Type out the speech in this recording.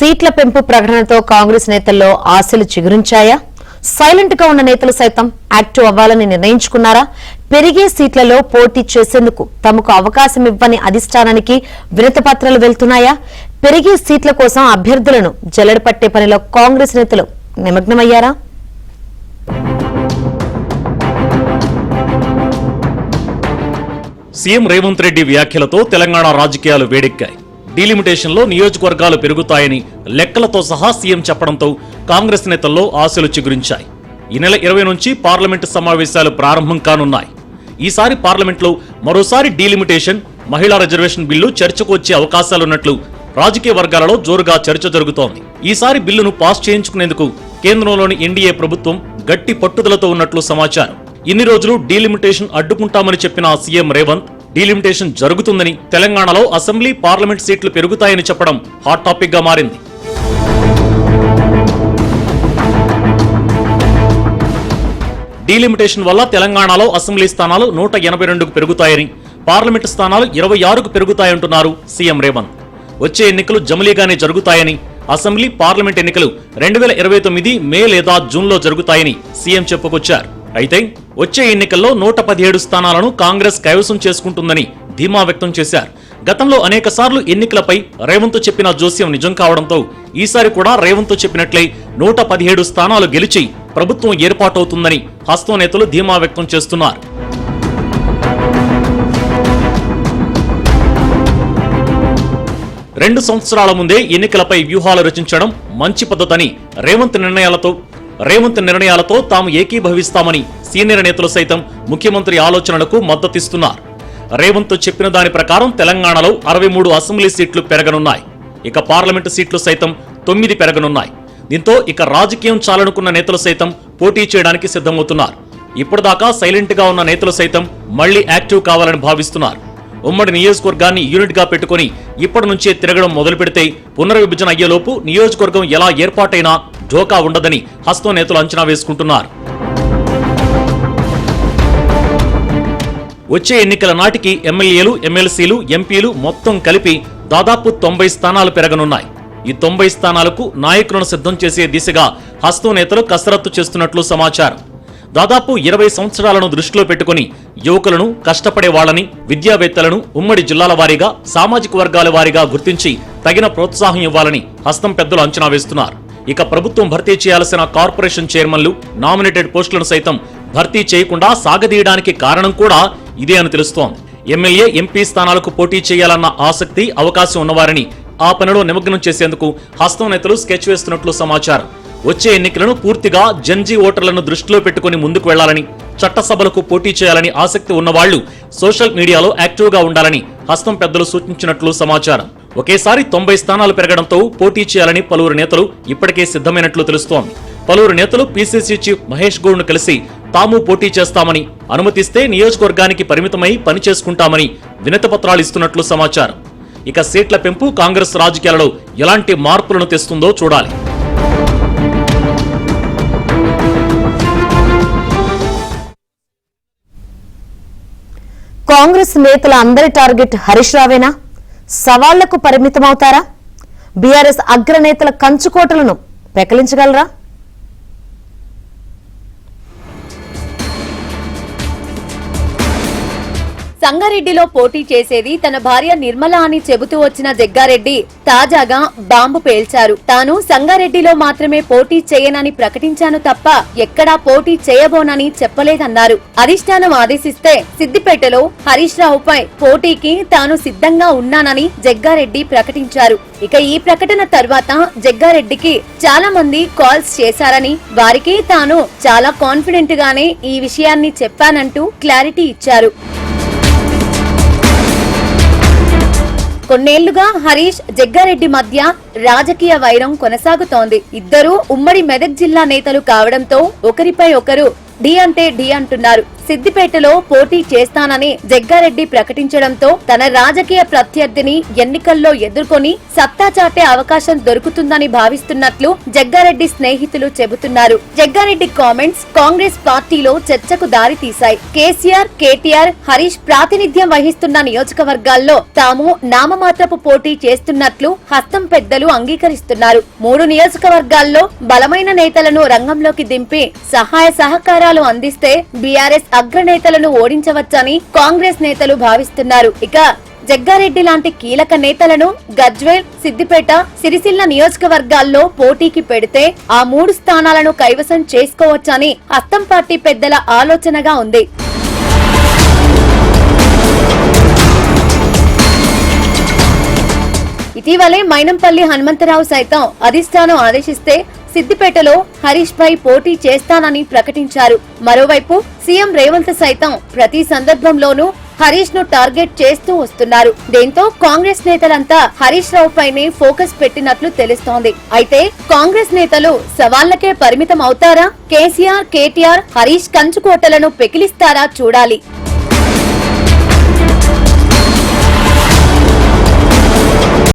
సీట్ల పెంపు ప్రకటనతో కాంగ్రెస్ నేతల్లో ఆశలు చిగురించాయా? సైలెంట్ గా ఉన్న నేతలు సైతం యాక్టివ్ అవ్వాలని నిర్ణయించుకున్నారా? పెరిగే సీట్లలో పోటీ చేసేందుకు తమకు అవకాశం ఇవ్వని అధిష్టానానికి వినతి పత్రాలు వెళ్తున్నాయా? పెరిగే సీట్ల కోసం అభ్యర్థులను జల్లెడపట్టే పనిలో కాంగ్రెస్ నేతలు నిమగ్నమయ్యారా? సీఎం రేవంత్ రెడ్డి వ్యాఖ్యలతో తెలంగాణ రాజకీయాలు వేడెక్కాయి. డీలిమిటేషన్ లో నియోజకవర్గాలు పెరుగుతాయని లెక్కలతో సహా సీఎం చెప్పడంతో కాంగ్రెస్ నేతల్లో ఆశలు చిగురించాయి. ఈ నెల 20 నుంచి పార్లమెంటు సమావేశాలు ప్రారంభం కానున్నాయి. ఈసారి పార్లమెంట్లో మరోసారి డీలిమిటేషన్, మహిళా రిజర్వేషన్ బిల్లు చర్చకు వచ్చే అవకాశాలున్నట్లు రాజకీయ వర్గాలలో జోరుగా చర్చ జరుగుతోంది. ఈసారి బిల్లును పాస్ చేయించుకునేందుకు కేంద్రంలోని ఎన్డీఏ ప్రభుత్వం గట్టి పట్టుదలతో ఉన్నట్లు సమాచారం. ఇన్ని రోజులు డీలిమిటేషన్ అడ్డుకుంటామని చెప్పిన సీఎం రేవంత్ డీలిమిటేషన్ జరుగుతుందని, తెలంగాణలో అసెంబ్లీ, పార్లమెంట్ సీట్లు పెరుగుతాయని చెప్పడం హాట్ టాపిక్ గా మారింది. డీలిమిటేషన్ వల్ల తెలంగాణలో అసెంబ్లీ స్థానాలు 182కు పెరుగుతాయని, పార్లమెంటు స్థానాలు 26కు పెరుగుతాయంటున్నారు సీఎం రేవంత్. వచ్చే ఎన్నికలు జమలీగానే జరుగుతాయని, అసెంబ్లీ, పార్లమెంట్ ఎన్నికలు 2029 మే లేదా జూన్లో జరుగుతాయని సీఎం చెప్పుకొచ్చారు. అయితే వచ్చే ఎన్నికల్లో 117 స్థానాలను కాంగ్రెస్ కైవసం చేసుకుంటుందని ధీమా వ్యక్తం చేశారు. గతంలో అనేక సార్లు ఎన్నికలపై రేవంత్ చెప్పిన జోస్యం నిజం కావడంతో ఈసారి కూడా రేవంత్ చెప్పినట్లే 117 స్థానాలు గెలిచి ప్రభుత్వం ఏర్పాటవుతుందని హస్తం నేతలు ధీమా వ్యక్తం చేస్తున్నారు. రెండు సంవత్సరాల ముందే ఎన్నికలపై వ్యూహాలు రచించడం మంచి పద్ధతని రేవంత్ నిర్ణయాలతో తాము ఏకీభవిస్తామని సీనియర్ నేతలు సైతం ముఖ్యమంత్రి ఆలోచనలకు మద్దతిస్తున్నారు. రేవంత్ చెప్పిన దాని ప్రకారం తెలంగాణలో 63 అసెంబ్లీ సీట్లు పెరగనున్నాయి. ఇక పార్లమెంటు సీట్లు సైతం 9 పెరగనున్నాయి. దీంతో ఇక రాజకీయం చాలనుకున్న నేతలు సైతం పోటీ చేయడానికి సిద్ధమవుతున్నారు. ఇప్పటిదాకా సైలెంట్ గా ఉన్న నేతలు సైతం మళ్లీ యాక్టివ్ కావాలని భావిస్తున్నారు. ఉమ్మడి నియోజకవర్గాన్ని యూనిట్ గా పెట్టుకుని ఇప్పటి నుంచే తిరగడం మొదలు పెడితే పునర్విభజన అయ్యేలోపు నియోజకవర్గం ఎలా ఏర్పాటైనా ఢోకా ఉండదని హస్తం నేతలు అంచనా వేసుకుంటున్నారు. వచ్చే ఎన్నికల నాటికి ఎమ్మెల్యేలు, ఎమ్మెల్సీలు, ఎంపీలు మొత్తం కలిపి దాదాపు 90 స్థానాలు పెరగనున్నాయి. ఈ 90 స్థానాలకు నాయకులను సిద్ధం చేసే దిశగా హస్తం నేతలు కసరత్తు చేస్తున్నట్లు సమాచారం. దాదాపు 20 సంవత్సరాలను దృష్టిలో పెట్టుకుని యువకులను, కష్టపడే వాళ్లని, విద్యావేత్తలను ఉమ్మడి జిల్లాల వారీగా, సామాజిక వర్గాల వారీగా గుర్తించి తగిన ప్రోత్సాహం ఇవ్వాలని హస్తం పెద్దలు అంచనా వేస్తున్నారు. ఇక ప్రభుత్వం భర్తీ చేయాల్సిన కార్పొరేషన్ చైర్మన్లు, నామినేటెడ్ పోస్టులను సైతం భర్తీ చేయకుండా సాగదీయడానికి కారణం కూడా ఇదే అని తెలుస్తోంది. ఎమ్మెల్యే, ఎంపీ స్థానాలకు పోటీ చేయాలన్న ఆసక్తి, అవకాశం ఉన్నవారిని ఆ పనిలో నిమగ్నం చేసేందుకు హస్తం నేతలు స్కెచ్ వేస్తున్నట్లు సమాచారం. వచ్చే ఎన్నికలను పూర్తిగా జంజీ ఓటర్లను దృష్టిలో పెట్టుకుని ముందుకు వెళ్లాలని, చట్టసభలకు పోటీ చేయాలని ఆసక్తి ఉన్నవాళ్లు సోషల్ మీడియాలో యాక్టివ్ గా ఉండాలని హస్తం పెద్దలు సూచించినట్లు సమాచారం. ఒకేసారి 90 స్థానాలు పెరగడంతో పోటీ చేయాలని పలువురు నేతలు ఇప్పటికే సిద్ధమైనట్లు తెలుస్తోంది. పలువురు నేతలు పీసీసీ చీఫ్ మహేష్ గౌడ్ను కలిసి తాము పోటీ చేస్తామని, అనుమతిస్తే నియోజకవర్గానికి పరిమితమై పని చేసుకుంటామని వినతి పత్రాలు ఇస్తున్నట్లు సమాచారం. ఇక సీట్ల పెంపు కాంగ్రెస్ రాజకీయాలలో ఎలాంటి మార్పులను తెస్తుందో చూడాలి. కాంగ్రెస్ నేతల అందరి టార్గెట్ హరీష్ రావేనా? సవాళ్లకు పరిమితమవుతారా? బీఆర్ఎస్ అగ్రనేతల కంచుకోటలను పెకలించగలరా? సంగారెడ్డిలో పోటీ చేసేది తన భార్య నిర్మల అని చెబుతూ వచ్చిన జగ్గారెడ్డి తాజాగా బాంబు పేల్చారు. తాను సంగారెడ్డిలో మాత్రమే పోటీ చేయనని ప్రకటించాను తప్ప ఎక్కడా పోటీ చేయబోనని చెప్పలేదన్నారు. అధిష్టానం ఆదేశిస్తే సిద్దిపేటలో హరీష్ రావుపై పోటీకి తాను సిద్ధంగా ఉన్నానని జగ్గారెడ్డి ప్రకటించారు. ఇక ఈ ప్రకటన తర్వాత జగ్గారెడ్డికి చాలా మంది కాల్స్ చేశారని, వారికి తాను చాలా కాన్ఫిడెంట్ గానే ఈ విషయాన్ని చెప్పానంటూ క్లారిటీ ఇచ్చారు. కొన్నేళ్లుగా హరీష్, జగ్గారెడ్డి మధ్య రాజకీయ వైరం కొనసాగుతోంది. ఇద్దరూ ఉమ్మడి మెదక్ జిల్లా నేతలు కావడంతో ఒకరిపై ఒకరు ఢీ అంటే ఢీ అంటున్నారు. సిద్దిపేటలో పోటీ చేస్తానని జగ్గారెడ్డి ప్రకటించడంతో తన రాజకీయ ప్రత్యర్థిని ఎన్నికల్లో ఎదుర్కొని సత్తా చాటే అవకాశం దొరుకుతుందని భావిస్తున్నట్లు జగ్గారెడ్డి స్నేహితులు చెబుతున్నారు. జగ్గారెడ్డి కామెంట్స్ కాంగ్రెస్ పార్టీలో చర్చకు దారి తీశాయి. కేసీఆర్, కేటీఆర్, హరీష్ ప్రాతినిధ్యం వహిస్తున్న నియోజకవర్గాల్లో తాము నామమాత్రపు పోటీ చేస్తున్నట్లు హస్తం పెద్దలు అంగీకరిస్తున్నారు. 3 నియోజకవర్గాల్లో బలమైన నేతలను రంగంలోకి దింపి సహాయ సహకారాలు అందిస్తే బీఆర్ఎస్ అగ్రనేతలను ఓడించవచ్చని కాంగ్రెస్ నేతలు భావిస్తున్నారు. ఇక జగ్గారెడ్డి లాంటి కీలక నేతలను గజ్వేల్, సిద్దిపేట, సిరిసిల్ల నియోజకవర్గాల్లో పోటీకి పెడితే ఆ 3 స్థానాలను కైవసం చేసుకోవచ్చని హస్తం పార్టీ పెద్దల ఆలోచనగా ఉంది. ఇటీవలే మైనంపల్లి హనుమంతరావు సైతం అధిష్టానం ఆదేశిస్తే సిద్దిపేటలో హరీష్ పై పోటీ చేస్తానని ప్రకటించారు. మరోవైపు సీఎం రేవంత్ సైతం ప్రతి సందర్భంలోనూ హరీష్ ను టార్గెట్ చేస్తూ వస్తున్నారు. దీంతో కాంగ్రెస్ నేతలంతా హరీష్ రావు పైనే ఫోకస్ పెట్టినట్లు తెలుస్తోంది. అయితే కాంగ్రెస్ నేతలు సవాళ్లకే పరిమితం అవుతారా? కేసీఆర్, కేటీఆర్, హరీష్ కంచుకోటలను పెకిలిస్తారా చూడాలి.